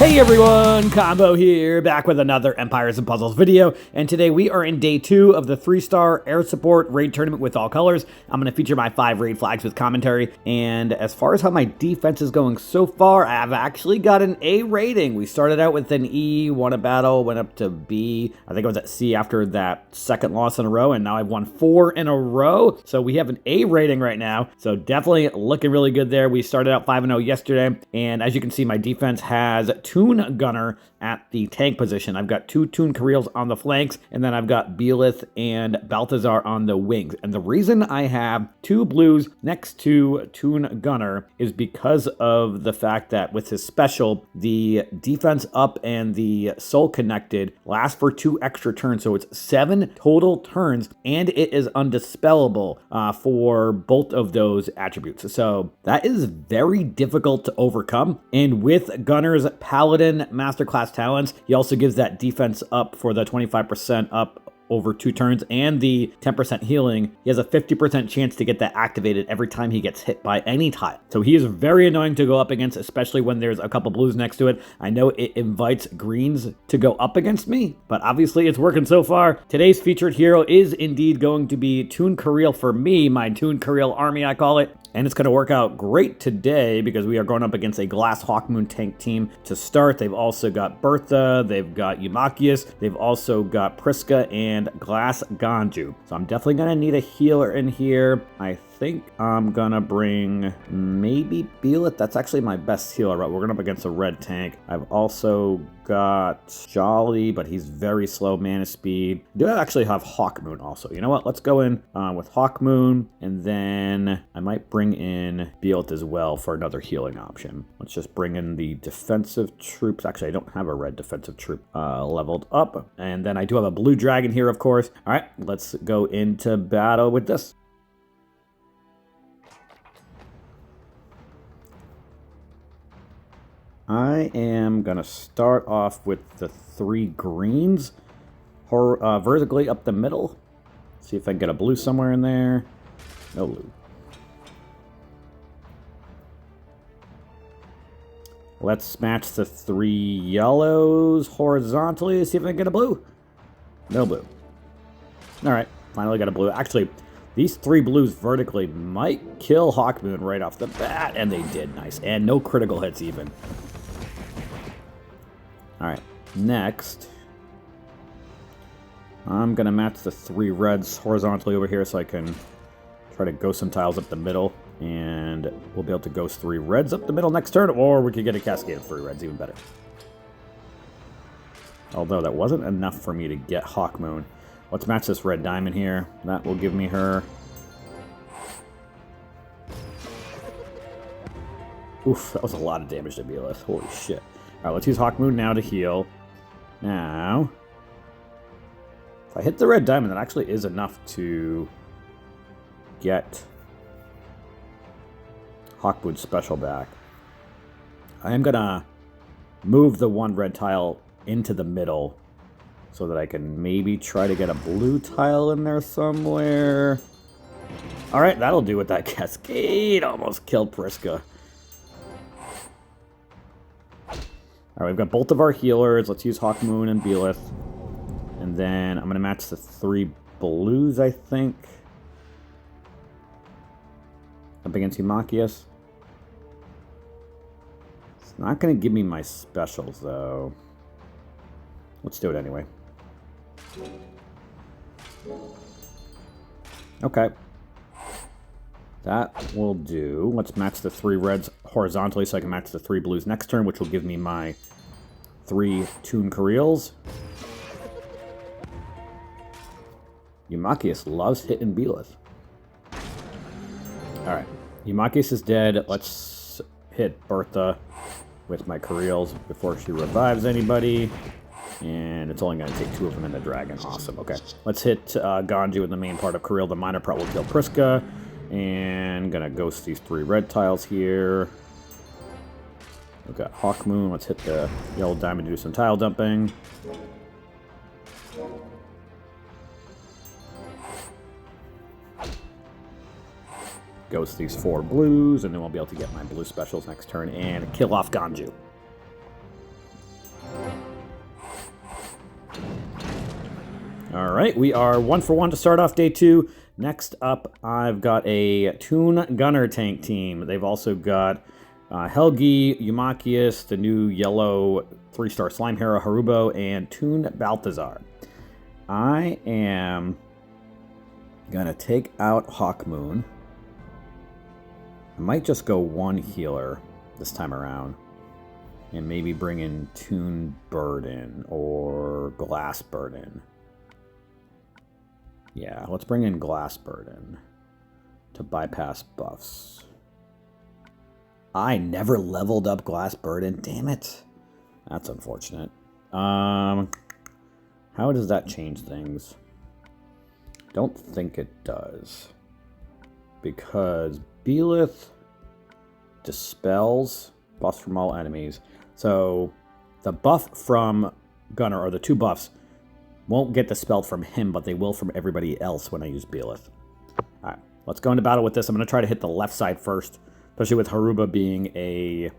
Hey everyone, Combo here, back with another Empires and Puzzles video, and today we are in day 2 of the 3-star air support raid tournament with all colors. I'm going to feature my 5 raid flags with commentary, and as far as how my defense is going so far, I've actually got an A rating. We started out with an E, won a battle, went up to B, I think I was at C after that second loss in a row, and now I've won 4 in a row, so we have an A rating right now, so definitely looking really good there. We started out 5-0 yesterday, and as you can see, my defense has Toon Gunner at the tank position. I've got 2 Toon Karils on the flanks, and then I've got Belith and Balthazar on the wings. And the reason I have 2 blues next to Toon Gunner is because of the fact that with his special, the defense up and the soul connected lasts for 2 extra turns. So it's 7 total turns, and it is undispellable for both of those attributes. So that is very difficult to overcome. And with Gunner's Paladin Masterclass talents, he also gives that defense up for the 25% up over 2 turns and the 10% healing. He has a 50% chance to get that activated every time he gets hit by any tile. So he is very annoying to go up against, especially when there's a couple blues next to it. I know it invites greens to go up against me, but obviously it's working so far. Today's featured hero is indeed going to be Toon Karil for me, my Toon Karil army I call it. And it's going to work out great today because we are going up against a Glass Hawkmoon tank team to start. They've also got Bertha, they've got Eumachius, they've also got Priska and Glass Ganju. So I'm definitely going to need a healer in here. I think I'm going to bring maybe Belith. That's actually my best healer, right? We're going up against a red tank. I've also got Jolly, but he's very slow mana speed. I do actually have Hawkmoon also. You know what? Let's go in with Hawkmoon, and then I might bring in Belith as well for another healing option. Let's just bring in the defensive troops. Actually, I don't have a red defensive troop leveled up. And then I do have a blue dragon here, of course. All right, let's go into battle with this. I am going to start off with the 3 greens vertically up the middle. See if I can get a blue somewhere in there. No blue. Let's match the 3 yellows horizontally to see if I can get a blue. No blue. All right, finally got a blue. Actually, these 3 blues vertically might kill Hawkmoon right off the bat, and they did. Nice. And no critical hits even. All right, next, I'm going to match the 3 reds horizontally over here so I can try to ghost some tiles up the middle, and we'll be able to ghost 3 reds up the middle next turn, or we could get a cascade of 3 reds, even better. Although that wasn't enough for me to get Hawkmoon. Let's match this red diamond here. That will give me her. Oof, that was a lot of damage to Belith. Holy shit. All right, let's use Hawkmoon now to heal. Now, if I hit the red diamond, that actually is enough to get Hawkmoon's special back. I am going to move the 1 red tile into the middle so that I can maybe try to get a blue tile in there somewhere. All right, that'll do with that cascade. Almost killed Priska. All right, we've got both of our healers. Let's use Hawkmoon and Belith. And then I'm going to match the 3 blues, I think. Up against Eumachius. It's not going to give me my specials, though. Let's do it anyway. Okay. That will do. Let's match the 3 reds horizontally so I can match the 3 blues next turn, which will give me my 3 Toon Karils. Eumachius loves hitting Belith. Alright. Eumachius is dead. Let's hit Bertha with my Karils before she revives anybody. And it's only going to take 2 of them in the dragon. Awesome. Okay. Let's hit Ganju in the main part of Karil. The minor part will kill Priska. And gonna ghost these 3 red tiles here. We've got Hawkmoon. Let's hit the yellow diamond to do some tile dumping. Ghost these 4 blues, and then we'll be able to get my blue specials next turn and kill off Ganju. right, we are 1 for 1 to start off day 2. Next up, I've got a Toon Gunner tank team. They've also got Helgi, Eumachius, the new yellow 3-star slime hero Harubo, and Toon Balthazar. I am going to take out Hawkmoon. I might just go 1 healer this time around. And maybe bring in Toon Burden or Glass Burden. Yeah, let's bring in Glass Burden to bypass buffs. I never leveled up Glass Burden. Damn it. That's unfortunate. How does that change things? Don't think it does. Because Belith dispels buffs from all enemies. So the buff from Gunner, or the 2 buffs, won't get dispelled from him, but they will from everybody else when I use Belith. Alright, let's go into battle with this. I'm going to try to hit the left side first, especially with Haruba being a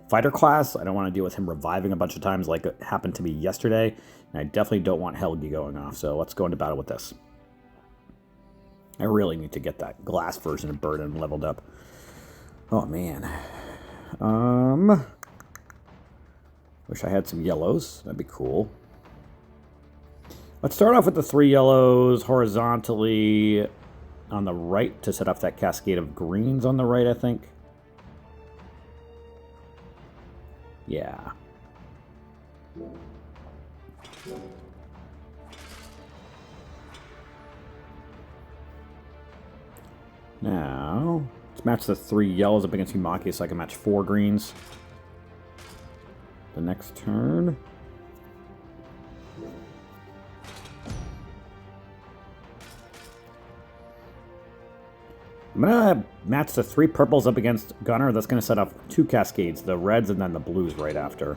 fighter class. I don't want to deal with him reviving a bunch of times like it happened to me yesterday. And I definitely don't want Helgi going off, so let's go into battle with this. I really need to get that glass version of Burden leveled up. Oh, man. Wish I had some yellows. That'd be cool. Let's start off with the 3 yellows horizontally on the right to set off that cascade of greens on the right, I think. Yeah. Now, let's match the 3 yellows up against Humaki so I can match 4 greens. The next turn. I'm going to match the 3 purples up against Gunner. That's going to set off 2 cascades, the reds and then the blues right after.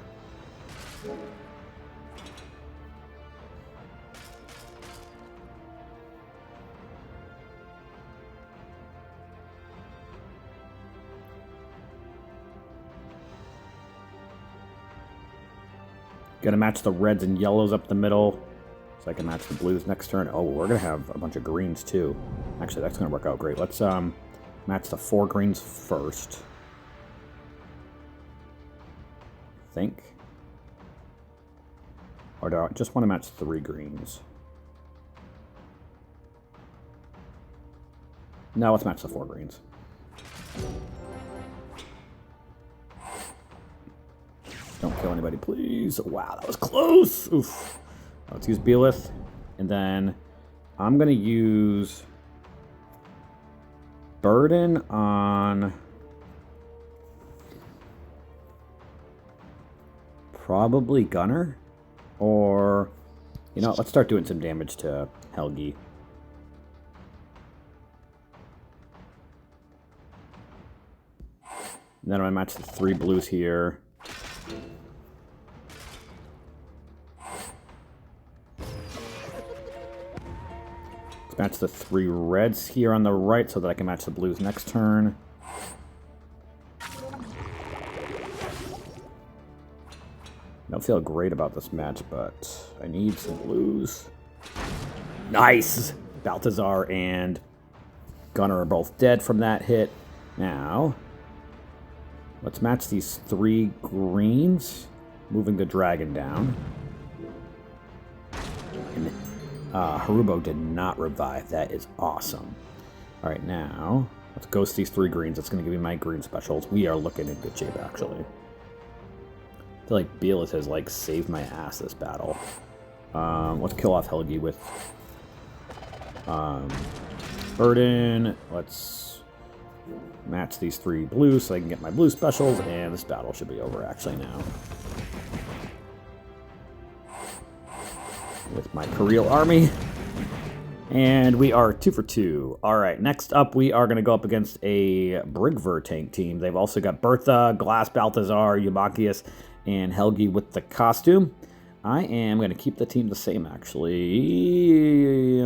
Gonna match the reds and yellows up the middle, so I can match the blues next turn. Oh, we're gonna have a bunch of greens too. Actually, that's gonna work out great. Let's match the 4 greens first. I think. Or do I just want to match 3 greens? No, let's match the 4 greens. Don't kill anybody, please. Wow, that was close. Oof. Let's use Belith. And then I'm going to use Burden on probably Gunner. Or, you know, let's start doing some damage to Helgi. And then I'm going to match the 3 blues here. Let's match the 3 reds here on the right so that I can match the blues next turn. Don't feel great about this match, but I need some blues. Nice! Balthazar and Gunner are both dead from that hit. Now, let's match these 3 greens, moving the dragon down. And Harubo did not revive. That is awesome. All right, now let's ghost these 3 greens. That's going to give me my green specials. We are looking in good shape, actually. I feel like Belith has, like, saved my ass this battle. Let's kill off Helgi with Burden. Let's match these 3 blues so I can get my blue specials, and this battle should be over, actually, now. With my Karil army. And we are 2 for 2. Alright, next up we are going to go up against a Brigver tank team. They've also got Bertha, Glass Balthazar, Eumachius, and Helgi with the costume. I am going to keep the team the same, actually. I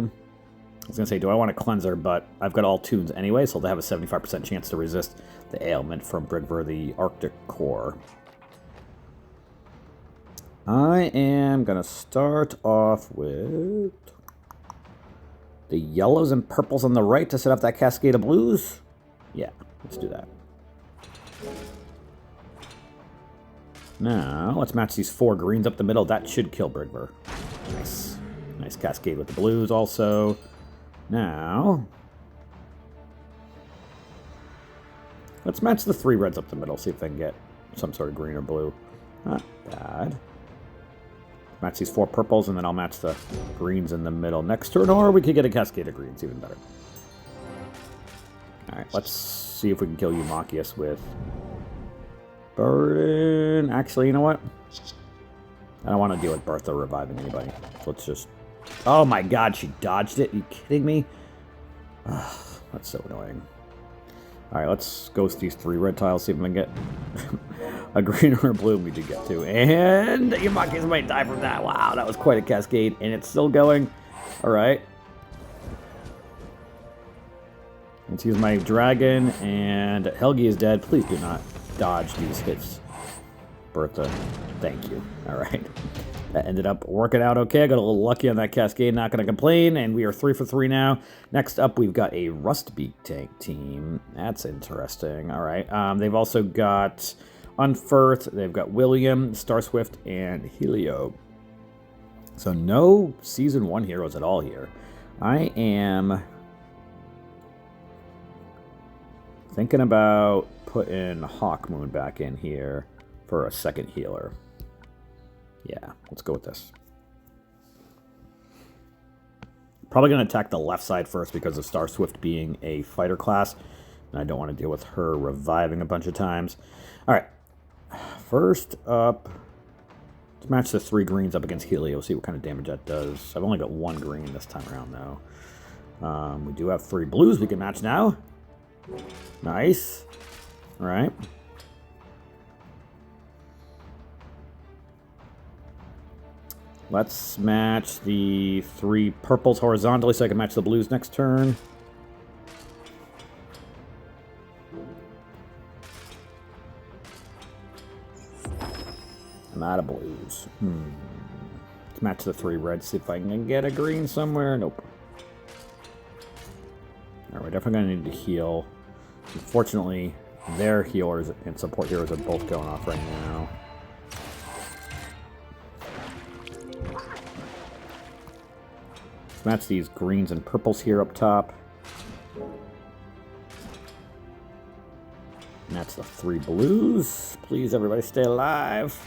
was going to say, do I want a cleanser? But I've got all tunes anyway, so they'll have a 75% chance to resist the ailment from Brigver, the Arctic Core. I am going to start off with the yellows and purples on the right to set up that cascade of blues? Yeah, let's do that. Now, let's match these 4 greens up the middle. That should kill Brigver. Nice. Nice cascade with the blues also. Now, let's match the 3 reds up the middle. See if I can get some sort of green or blue. Not bad. Match these 4 purples, and then I'll match the greens in the middle next turn, or we could get a cascade of greens, even better. Alright, let's see if we can kill Eumachius with Burden. Actually, you know what? I don't want to deal with Bertha reviving anybody. So let's just... Oh my god, she dodged it. Are you kidding me? Ugh, that's so annoying. Alright, let's ghost these 3 red tiles, see if we can get a green or a blue. We did get 2. And Eumachius might die from that. Wow, that was quite a cascade. And it's still going. Alright. Let's use my dragon. And Helgi is dead. Please do not dodge these hits. Bertha, thank you. Alright. That ended up working out okay. I got a little lucky on that cascade, not going to complain. And we are 3 for 3 now. Next up, we've got a Rustbeak tank team. That's interesting. All right. They've also got Unferth. They've got William, Starswift, and Helio. So no Season 1 heroes at all here. I am thinking about putting Hawkmoon back in here for a second healer. Yeah, let's go with this. Probably going to attack the left side first because of Starswift being a fighter class. And I don't want to deal with her reviving a bunch of times. All right. First up, let's match the 3 greens up against Helio. See what kind of damage that does. I've only got 1 green this time around, though. We do have 3 blues we can match now. Nice. All right. Let's match the 3 purples horizontally so I can match the blues next turn. I'm out of blues. Let's match the 3 reds, see if I can get a green somewhere. Nope. Alright, we're definitely going to need to heal. Unfortunately, their healers and support heroes are both going off right now. Match these greens and purples here up top. Match the 3 blues. Please, everybody, stay alive.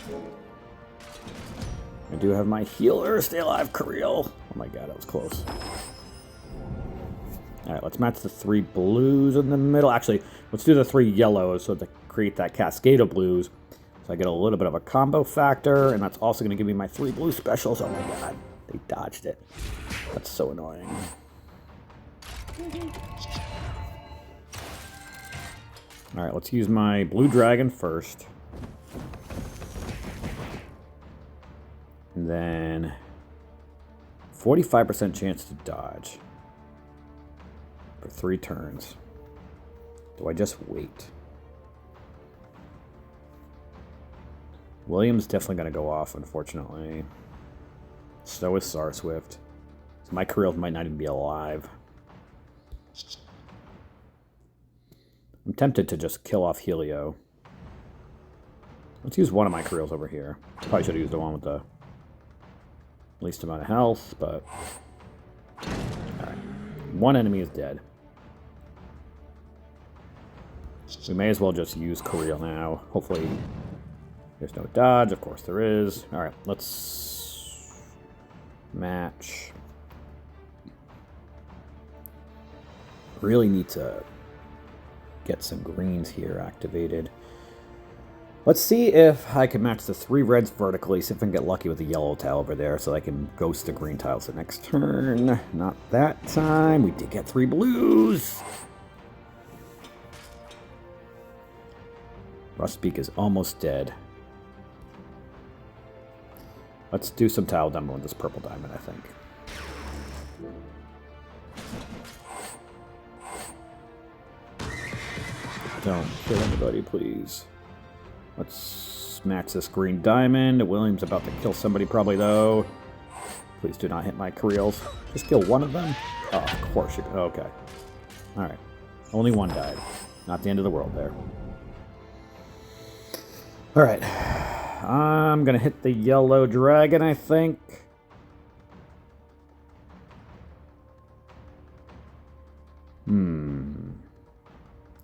I do have my healer. Stay alive, Karil. Oh my god, that was close. Alright, let's match the 3 blues in the middle. Actually, let's do the 3 yellows so to create that cascade of blues. So I get a little bit of a combo factor, and that's also going to give me my 3 blue specials. Oh my god, they dodged it. That's so annoying. Alright, let's use my blue dragon first. And then 45% chance to dodge for 3 turns. Do I just wait? William's definitely going to go off, unfortunately. So is Starswift. So my Karil might not even be alive. I'm tempted to just kill off Helio. Let's use one of my Karils over here. Probably should have used the one with the least amount of health, but... Alright. 1 enemy is dead. We may as well just use Karil now. Hopefully there's no dodge. Of course there is. Alright, let's match. Really need to get some greens here activated. Let's see if I can match the 3 reds vertically, see if I can get lucky with the yellow tile over there so I can ghost the green tiles the next turn. Not that time. We did get 3 blues. Rustbeak is almost dead. Let's do some tile demo with this purple diamond, I think. Don't kill anybody, please. Let's match this green diamond. William's about to kill somebody probably, though. Please do not hit my Karils. Just kill one of them? Oh, of course you... Okay. Alright. Only one died. Not the end of the world there. Alright. I'm gonna hit the yellow dragon, I think.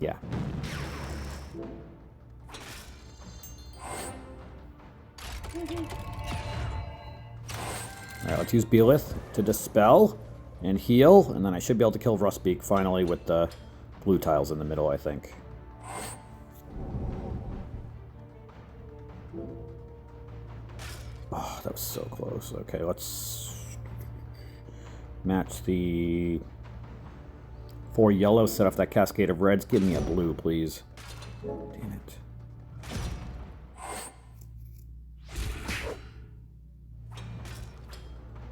Yeah. Alright, let's use Beelith to dispel and heal, and then I should be able to kill Rustbeak finally with the blue tiles in the middle, I think. Oh, that was so close. Okay, let's match the 4 yellow, set off that cascade of reds. Give me a blue, please. Damn it.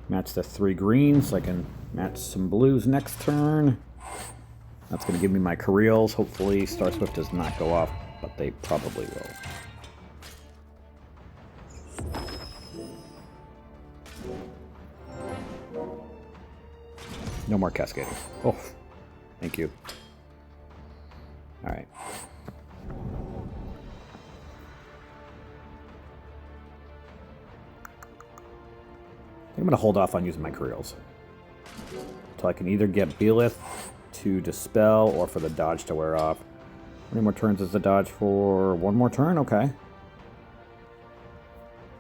Match the 3 greens so I can match some blues next turn. That's going to give me my Karils. Hopefully Star Swift does not go off, but they probably will. No more cascading. Oh, thank you. All right. I think I'm going to hold off on using my Karils until I can either get Beelith to dispel or for the dodge to wear off. How many more turns is the dodge for? 1 more turn? Okay.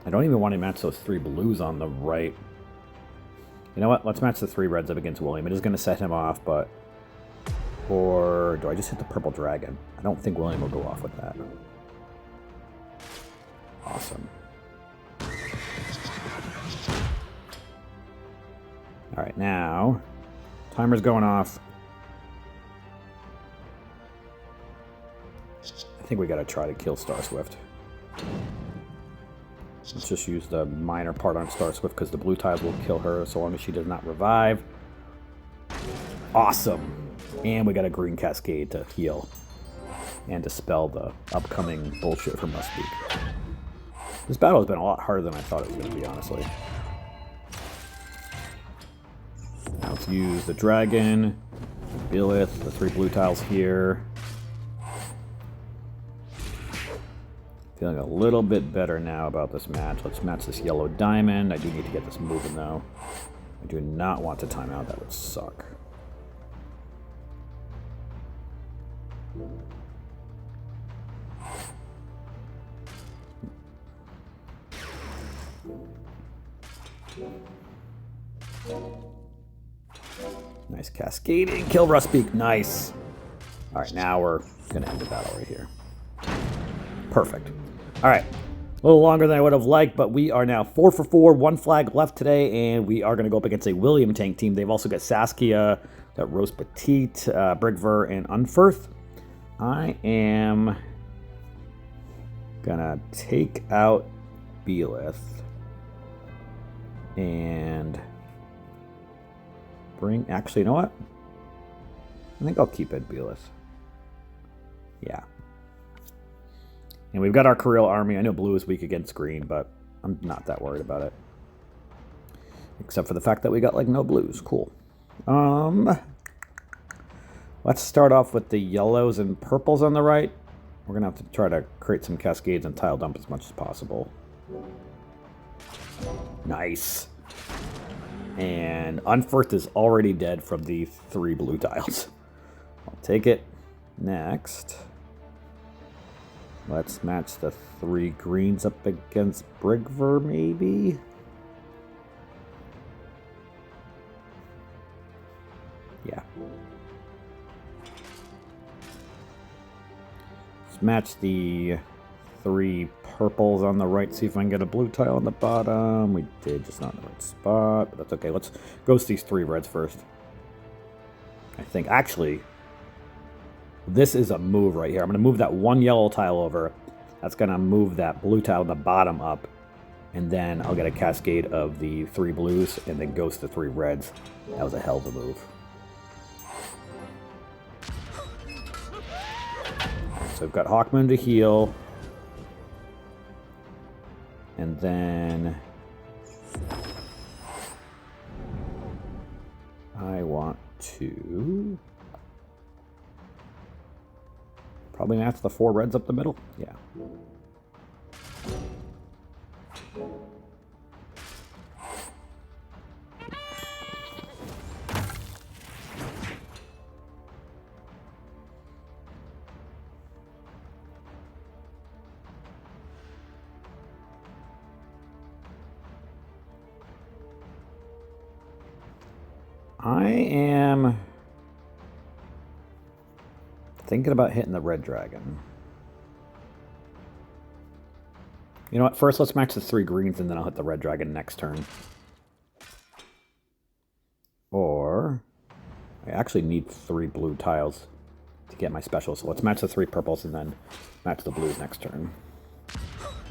I don't even want to match those 3 blues on the right. You know what? Let's match the 3 reds up against William. It is going to set him off, but... Or do I just hit the purple dragon? I don't think William will go off with that. Awesome. Alright, now... Timer's going off. I think we gotta try to kill Star Swift. Let's just use the minor part on Star Swift because the blue tiles will kill her so long as she does not revive. Awesome. And we got a green cascade to heal and dispel the upcoming bullshit from Rustbeak. This battle has been a lot harder than I thought it was going to be, honestly. Now let's use the dragon, Beelith, the 3 blue tiles here. Feeling a little bit better now about this match. Let's match this yellow diamond. I do need to get this moving, though. I do not want to time out. That would suck. Nice cascading. Kill Rustbeak. Nice. All right, now we're going to end the battle right here. Perfect. All right. A little longer than I would have liked, but we are now 4 for 4, 1 flag left today, and we are going to go up against a William tank team. They've also got Saskia, got Rose Petite, Brigver, and Unferth. I am going to take out Beelith and bring... Actually, you know what? I think I'll keep it Beelith. Yeah. And we've got our Karil army. I know blue is weak against green, but I'm not that worried about it. Except for the fact that we got, like, no blues. Cool. Let's start off with the yellows and purples on the right. We're going to have to try to create some cascades and tile dump as much as possible. Nice. And Unferth is already dead from the 3 blue tiles. I'll take it. Next... Let's match the 3 greens up against Brigver, maybe? Yeah. Let's match the 3 purples on the right, see if I can get a blue tile on the bottom. We did, just not in the right spot, but that's okay. Let's ghost these 3 reds first. I think, actually... This is a move right here. I'm going to move that 1 yellow tile over. That's going to move that blue tile on the bottom up. And then I'll get a cascade of the 3 blues and then ghost the 3 reds. That was a hell of a move. So I've got Hawkmoon to heal. And then want to probably match the 4 reds up the middle. Yeah. I am thinking about hitting the red dragon. You know what? First, let's match the 3 greens, and then I'll hit the red dragon next turn. Or I actually need 3 blue tiles to get my special. So let's match the 3 purples and then match the blues next turn.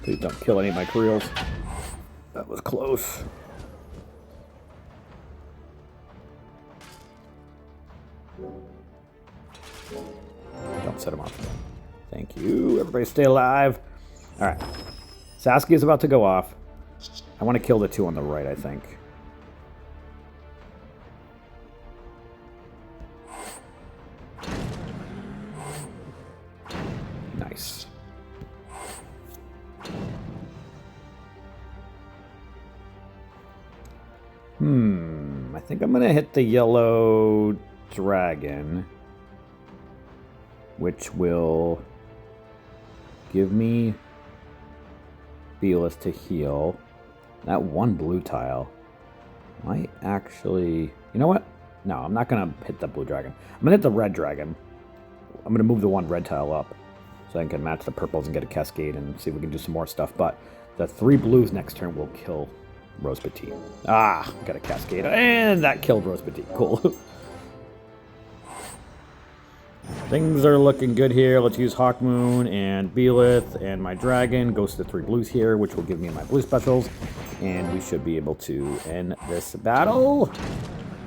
Please don't kill any of my Karils. That was close. Don't set him off. Thank you. Everybody stay alive. All right. Saskia's about to go off. I want to kill the 2 on the right, I think. Nice. I think I'm going to hit the yellow dragon, which will give me Beelus to heal. That 1 blue tile might actually... You know what? No, I'm not going to hit the blue dragon. I'm going to hit the red dragon. I'm going to move the 1 red tile up so I can match the purples and get a cascade and see if we can do some more stuff. But the 3 blues next turn will kill Rose Petite. Ah, got a cascade. And that killed Rose Petite. Cool. Things are looking good here. Let's use Hawkmoon and Beelith and my dragon. Goes to the 3 blues here, which will give me my blue specials. And we should be able to end this battle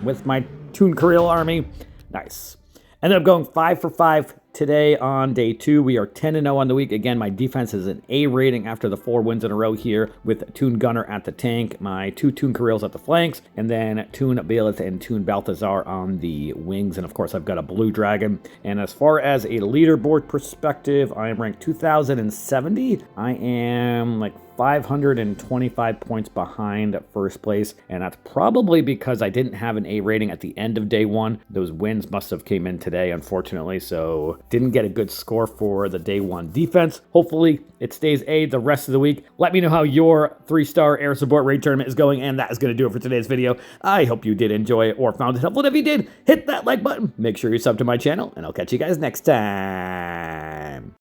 with my Toon Karil army. Nice. Ended up going 5 for 5 today on day 2. We are 10-0 on the week. Again, my defense is an A rating after the 4 wins in a row here with Toon Gunner at the tank, my 2 Toon Karils at the flanks, and then Toon Beelith and Toon Balthazar on the wings. And of course, I've got a blue dragon. And as far as a leaderboard perspective, I am ranked 2070. I am like 525 points behind first place, and that's probably because I didn't have an A rating at the end of day 1. Those wins must have came in today, unfortunately, so didn't get a good score for the day 1 defense. Hopefully it stays A the rest of the week. Let me know how your 3-star air support raid tournament is going, and that is going to do it for today's video. I hope you did enjoy it or found it helpful. And if you did, hit that like button. Make sure you sub to my channel, and I'll catch you guys next time.